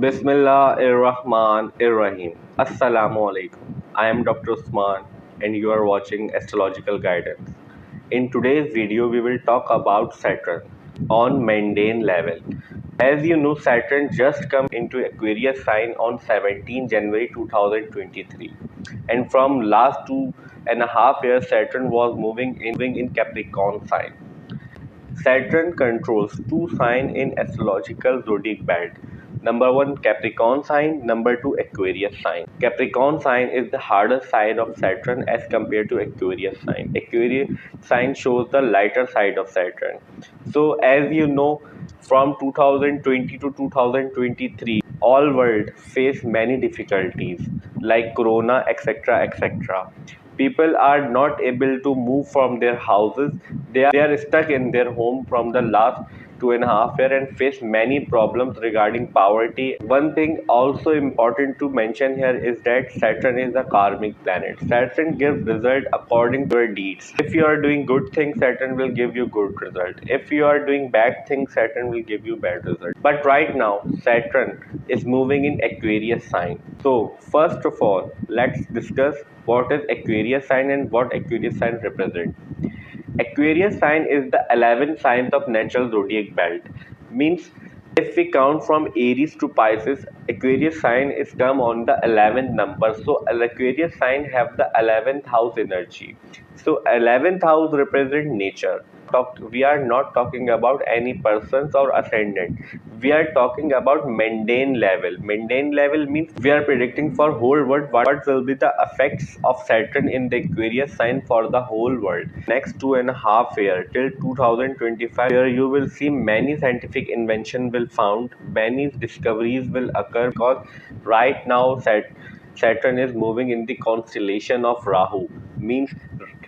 Bismillahirrahmanirrahim. Assalamu alaikum. I am Dr. Usman and you are watching Astrological Guidance. In today's video, we will talk about Saturn on mundane level. As you know, Saturn just come into Aquarius sign on 17 January 2023. And from last 2.5 years, Saturn was moving in Capricorn sign. Saturn controls two signs in astrological zodiac belt. Number one, Capricorn sign. Number two, Aquarius sign. Capricorn sign is the harder side of Saturn as compared to Aquarius sign. Aquarius sign shows the lighter side of Saturn. So, as you know, from 2020 to 2023, all world face many difficulties like Corona, etc., etc. People are not able to move from their houses. They are stuck in their home from the last 2.5 years and face many problems regarding poverty. One thing also important to mention here is that Saturn is a karmic planet. Saturn gives result according to your deeds. If you are doing good things, Saturn will give you good result. If you are doing bad things, Saturn will give you bad result. But right now, Saturn is moving in Aquarius sign. So first of all, let's discuss what is Aquarius sign and what Aquarius sign represent. Aquarius sign is the 11th sign of natural zodiac belt. Means if we count from Aries to Pisces, Aquarius sign is come on the 11th number. So Aquarius sign have the 11th house energy. So 11th house represent nature. We are not talking about any persons or ascendant. We are talking about mundane level. Mundane level means we are predicting for whole world what will be the effects of Saturn in the Aquarius sign for the whole world. Next 2.5 years till 2025, here you will see many scientific invention will found, many discoveries will occur because right now Saturn is moving in the constellation of Rahu. Means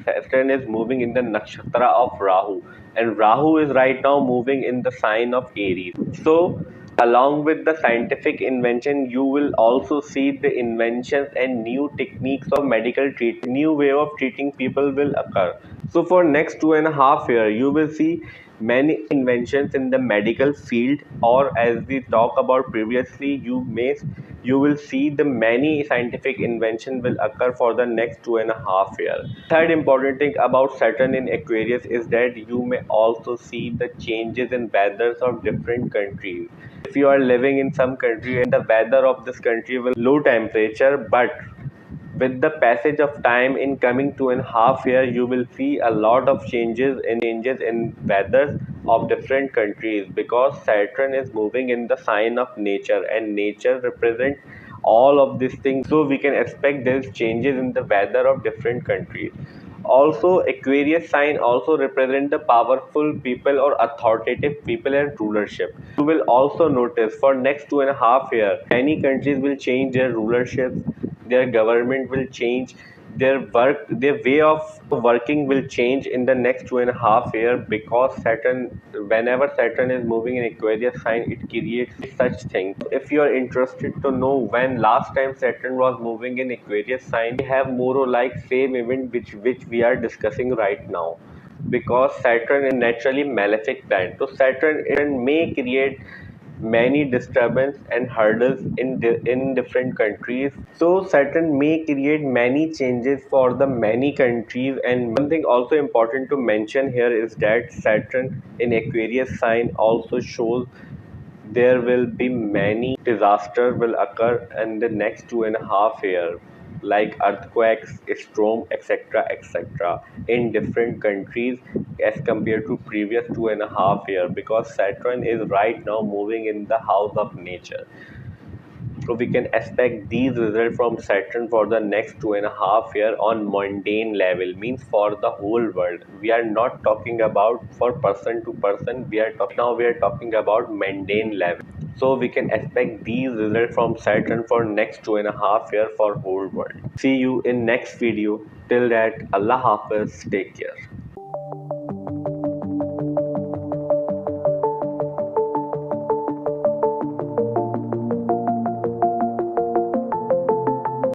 Saturn is moving in the nakshatra of Rahu, and Rahu is right now moving in the sign of Aries. So, along with the scientific invention, you will also see the inventions and new techniques of medical treatment. New way of treating people will occur. So, for next 2.5 years, you will see many inventions in the medical field, or as we talked about previously, you will see the many scientific invention will occur for the next 2.5 years. Third important thing about Saturn in Aquarius is that you may also see the changes in weathers of different countries. If you are living in some country and the weather of this country will low temperature, but with the passage of time in coming 2.5 years, you will see a lot of changes in weathers of different countries because Saturn is moving in the sign of nature, and nature represents all of these things. So we can expect these changes in the weather of different countries. Also, Aquarius sign also represent the powerful people or authoritative people and rulership. You will also notice for next 2.5 years, many countries will change their rulership, their government will change, their way of working will change in the next 2.5 years because whenever Saturn is moving in Aquarius sign, it creates such things. If you are interested to know when last time Saturn was moving in Aquarius sign, we have more or like same event which we are discussing right now, because Saturn is naturally malefic planet. So Saturn may create many disturbance and hurdles in different countries. So Saturn may create many changes for the many countries. And one thing also important to mention here is that Saturn in Aquarius sign also shows there will be many disasters will occur in the next 2.5 years, like earthquakes, storm, etc., etc., in different countries as compared to previous 2.5 years, because Saturn is right now moving in the house of nature. So we can expect these results from Saturn for the next 2.5 years on mundane level, means for the whole world. We are not talking about for person to person. We are talking about mundane level. So we can expect these results from Saturn for next 2.5 years for whole world. See you in next video. Till that, Allah Hafiz. Take care.